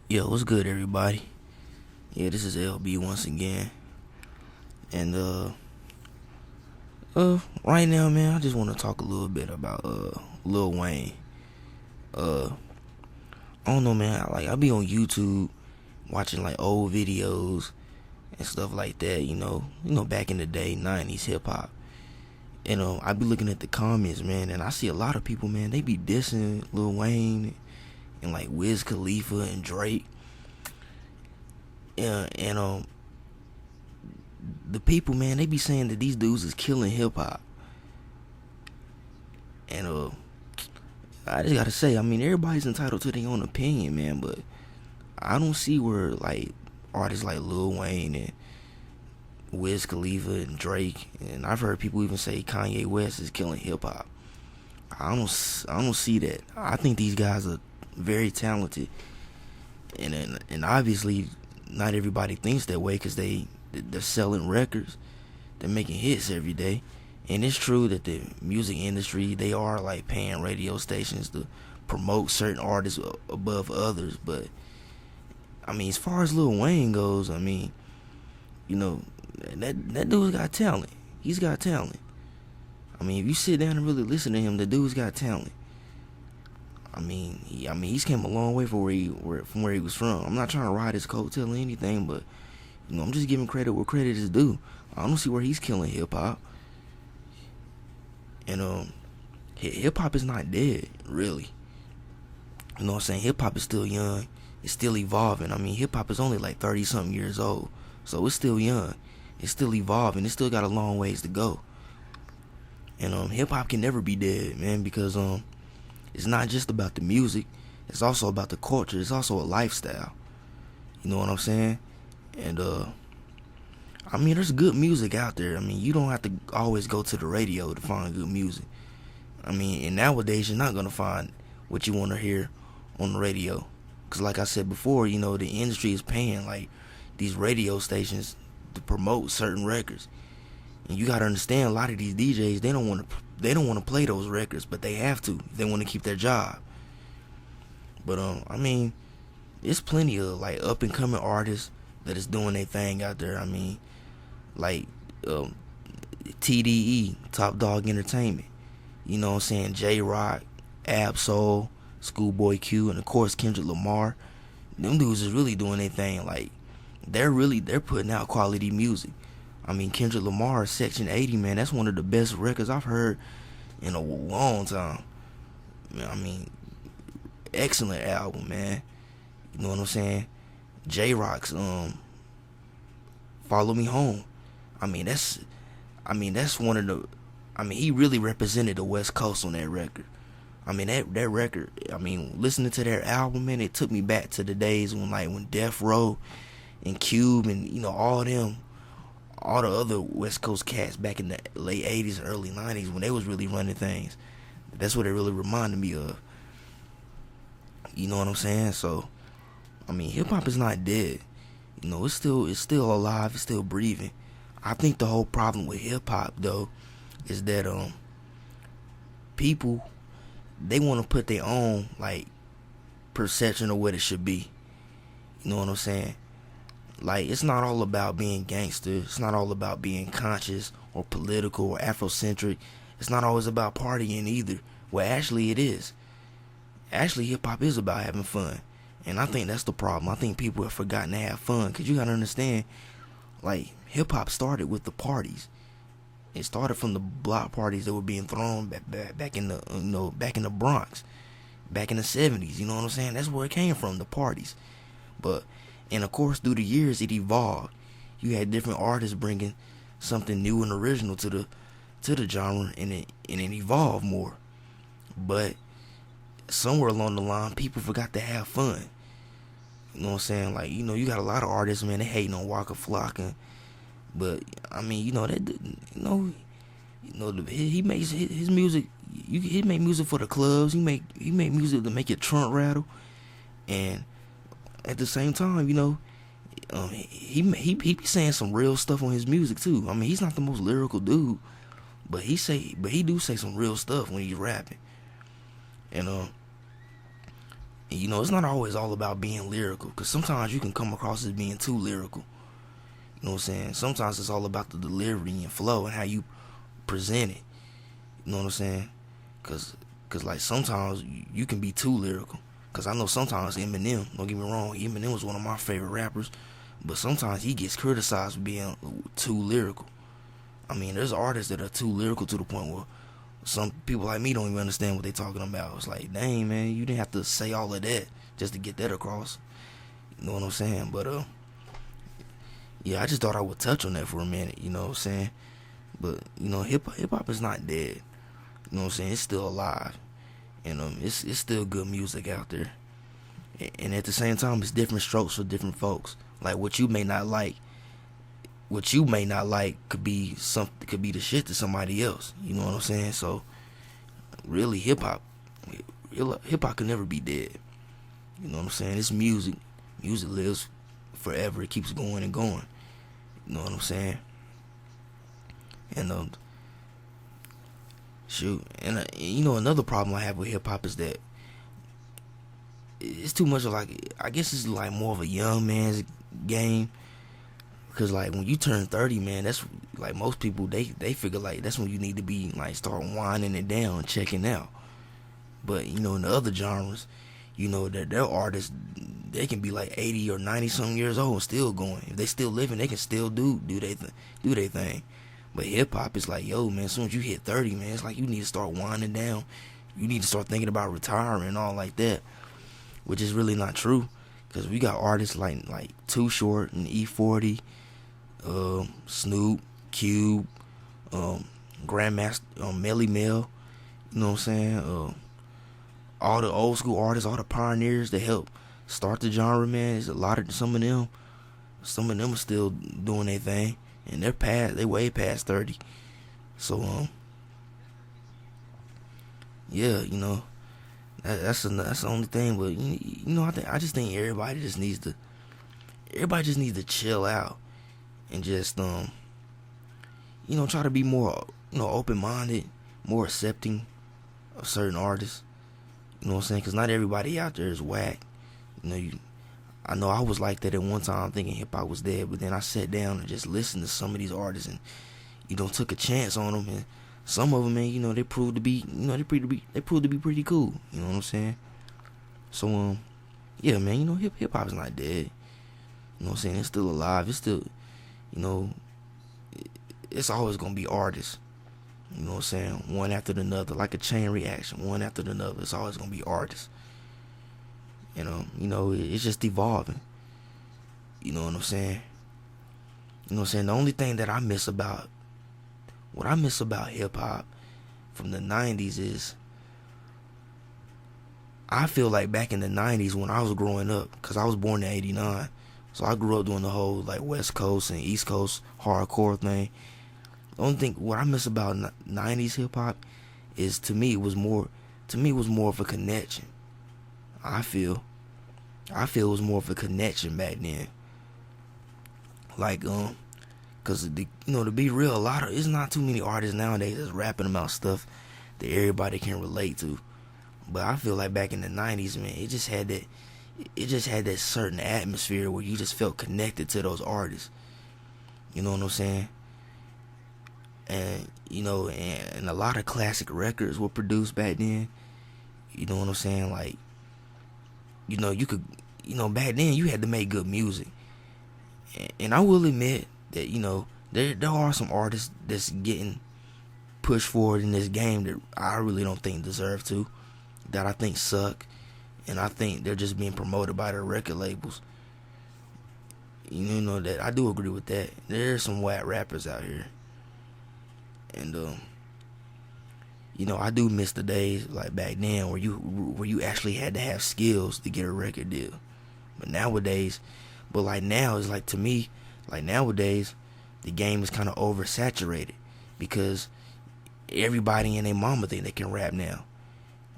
Yo, what's good, everybody? Yeah, this is LB once again, and right now, man, I just want to talk a little bit about Lil Wayne. Uh, I don't know, man. I be on YouTube watching like old videos and stuff like that. Back in the day, '90s hip hop. And I be looking at the comments, man, and I see a lot of people, man. They be dissing Lil Wayne and like Wiz Khalifa and Drake. And the people, man, they be saying that these dudes is killing hip hop. And I just gotta say, I mean, everybody's entitled to their own opinion, man, but I don't see where like artists like Lil Wayne and Wiz Khalifa and Drake, and I've heard people even say Kanye West is killing hip hop. I don't see that. I think these guys are very talented, and obviously not everybody thinks that way because they're selling records, they're making hits every day. And it's true that the music industry, they are like paying radio stations to promote certain artists above others. But I mean, as far as Lil Wayne goes, I mean, you know, that dude's got talent. He's got talent. I mean, if you sit down and really listen to him, the dude's got talent. He's came a long way from where he was from. I'm not trying to ride his coattail or anything, but I'm just giving credit where credit is due. I don't see where he's killing hip hop. And hip hop is not dead, really. You know what I'm saying? Hip hop is still young. It's still evolving. I mean, hip hop is only like 30 something years old, so it's still young. It's still evolving. It's still got a long ways to go. And hip hop can never be dead, man, because it's not just about the music. It's also about the culture. It's also a lifestyle. You know what I'm saying? And I mean, there's good music out there. I mean, you don't have to always go to the radio to find good music. I mean, and nowadays you're not gonna find what you want to hear on the radio, because like I said before, the industry is paying like these radio stations to promote certain records. And you gotta understand, a lot of these DJs, they don't want to play those records, but they have to. They want to keep their job. But I mean, there's plenty of like up and coming artists that is doing their thing out there. I mean, like TDE, Top Dog Entertainment. You know what I'm saying? J Rock, Ab-Soul, Schoolboy Q, and of course Kendrick Lamar. Them dudes is really doing their thing. Like they're putting out quality music. I mean, Kendrick Lamar's Section 80, man, that's one of the best records I've heard in a long time. I mean, excellent album, man. You know what I'm saying? J-Rock's Follow Me Home. I mean, that's one of the, he really represented the West Coast on that record. I mean, that record, listening to their album, man, it took me back to the days when Death Row and Cube and, all them, all the other West Coast cats back in the late 80s, early 90s, when they was really running things. That's what it really reminded me of. You know what I'm saying? So, I mean, hip hop is not dead. It's still alive. It's still breathing. I think the whole problem with hip hop though is that people, they want to put their own like perception of what it should be. You know what I'm saying? Like, it's not all about being gangster. It's not all about being conscious or political or Afrocentric. It's not always about partying either. Well, actually it is. Actually, hip hop is about having fun. And I think that's the problem. I think people have forgotten to have fun. Because you got to understand, like, hip hop started with the parties. It started from the block parties that were being thrown back in the, back in the Bronx. Back in the 70s, you know what I'm saying? That's where it came from, the parties. And of course, through the years, it evolved. You had different artists bringing something new and original to the genre, and it evolved more. But somewhere along the line, people forgot to have fun. You know what I'm saying? Like, you got a lot of artists, man, they hating on Waka Flocka. But I mean, he makes his music. He make music for the clubs. He make music to make your trunk rattle, and at the same time, he be saying some real stuff on his music too. I mean, he's not the most lyrical dude, but he do say some real stuff when he's rapping. And And it's not always all about being lyrical, because sometimes you can come across as being too lyrical. You know what I'm saying? Sometimes it's all about the delivery and flow and how you present it. You know what I'm saying? Cause like sometimes you can be too lyrical. Cause I know sometimes Eminem, don't get me wrong, Eminem was one of my favorite rappers, but sometimes he gets criticized for being too lyrical. I mean, there's artists that are too lyrical to the point where some people like me don't even understand what they're talking about. It's like, dang, man, you didn't have to say all of that just to get that across. You know what I'm saying? But yeah, I just thought I would touch on that for a minute. You know what I'm saying? But hip hop is not dead. You know what I'm saying? It's still alive, and it's still good music out there. And at the same time, it's different strokes for different folks. Like what you may not like could be the shit to somebody else. You know what I'm saying? So really, hip hop can never be dead. You know what I'm saying? It's music. Music lives forever. It keeps going and going. You know what I'm saying? And shoot, and another problem I have with hip hop is that it's too much of, like, I guess it's like more of a young man's game. Cause like when you turn 30, man, that's like most people they figure like that's when you need to be like start winding it down, checking out. But in the other genres, that their artists, they can be like 80 or 90 something years old and still going. If they still living, they can still do their thing. But hip hop is like, yo, man, as soon as you hit 30, man, it's like you need to start winding down. You need to start thinking about retiring and all like that, which is really not true. Cause we got artists like Too Short and E40, Snoop, Cube, Grandmaster, Melly Mel. You know what I'm saying? All the old school artists, all the pioneers that helped start the genre, man. There's a lot of some of them are still doing their thing, and they way past 30. So yeah, that's the only thing. But I just think everybody just needs to chill out and just try to be more open minded, more accepting of certain artists. You know what I'm saying? Because not everybody out there is whack. I know I was like that at one time, thinking hip hop was dead, but then I sat down and just listened to some of these artists and took a chance on them, and some of them, man, they proved to be pretty cool. You know what I'm saying? So yeah, man, hip hop is not dead. You know what I'm saying? It's still alive. It's still, it's always gonna be artists. You know what I'm saying? One after another, like a chain reaction, one after another. It's always gonna be artists. It's just evolving. You know what I'm saying? You know what I'm saying? The only thing that I miss about hip hop from the 90s is, I feel like back in the 90s when I was growing up, because I was born in 89, so I grew up doing the whole like West Coast and East Coast hardcore thing. The only thing what I miss about 90s hip hop is, to me it was more of a connection. I feel it was more of a connection back then. Like cause to be real, it's not too many artists nowadays that's rapping about stuff that everybody can relate to. But I feel like back in the 90s, man, it just had that certain atmosphere where you just felt connected to those artists. You know what I'm saying? And and a lot of classic records were produced back then. You know what I'm saying? Like, you could, back then you had to make good music. And I will admit that, there are some artists that's getting pushed forward in this game that I really don't think deserve to, that I think suck, and I think they're just being promoted by their record labels. That I do agree with that. There's some whack rappers out here. And I do miss the days like back then where you actually had to have skills to get a record deal. But nowadays, now it's like, to me, like nowadays, the game is kind of oversaturated because everybody and their mama think they can rap now.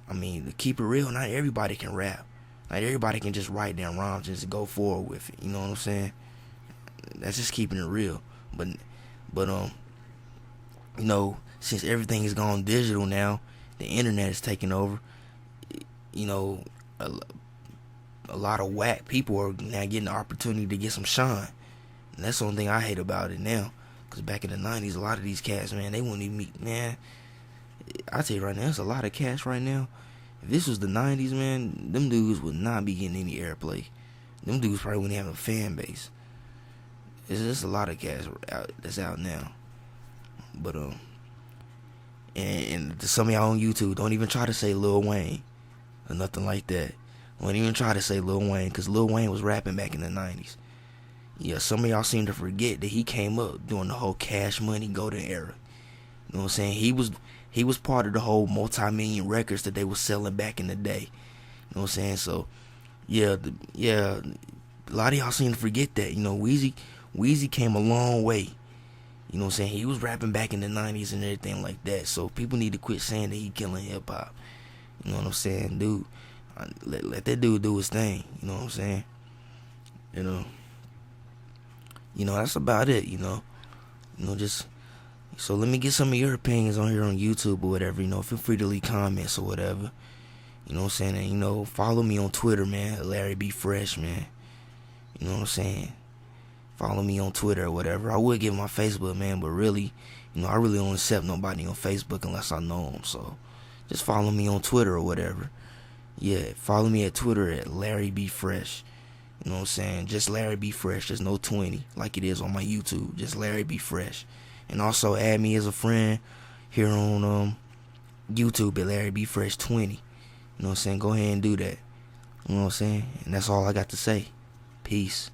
I mean, to keep it real, not everybody can rap. Not everybody can just write down rhymes and just go forward with it. You know what I'm saying? That's just keeping it real. But since everything is gone digital now, the internet is taking over. a lot of whack people are now getting the opportunity to get some shine. And that's the only thing I hate about it now. Because back in the 90s, a lot of these cats, man, they wouldn't even meet, man. I tell you right now, there's a lot of cats right now. If this was the 90s, man, them dudes would not be getting any airplay. Them dudes probably wouldn't have a fan base. There's just a lot of cats that's out now. But, and to some of y'all on YouTube, don't even try to say Lil Wayne or nothing like that. Don't even try to say Lil Wayne, because Lil Wayne was rapping back in the 90s. Yeah, some of y'all seem to forget that he came up during the whole Cash Money Golden era. You know what I'm saying? He was part of the whole multi-million records that they were selling back in the day. You know what I'm saying? So, yeah, a lot of y'all seem to forget that. You know, Weezy came a long way. You know what I'm saying? He was rapping back in the 90s and everything like that. So people need to quit saying that he killing hip-hop. You know what I'm saying? Dude, let that dude do his thing. You know what I'm saying? That's about it, just, so let me get some of your opinions on here on YouTube or whatever, feel free to leave comments or whatever, you know what I'm saying, and, follow me on Twitter, man, Larry B. Fresh, man, you know what I'm saying, follow me on Twitter or whatever. I would give my Facebook, man, but really, I really don't accept nobody on Facebook unless I know them, so just follow me on Twitter or whatever. Yeah, follow me at Twitter at Larry B. Fresh. You know what I'm saying? Just Larry B. Fresh. There's no 20 like it is on my YouTube. Just Larry B. Fresh. And also add me as a friend here on YouTube at Larry B. Fresh 20. You know what I'm saying? Go ahead and do that. You know what I'm saying? And that's all I got to say. Peace.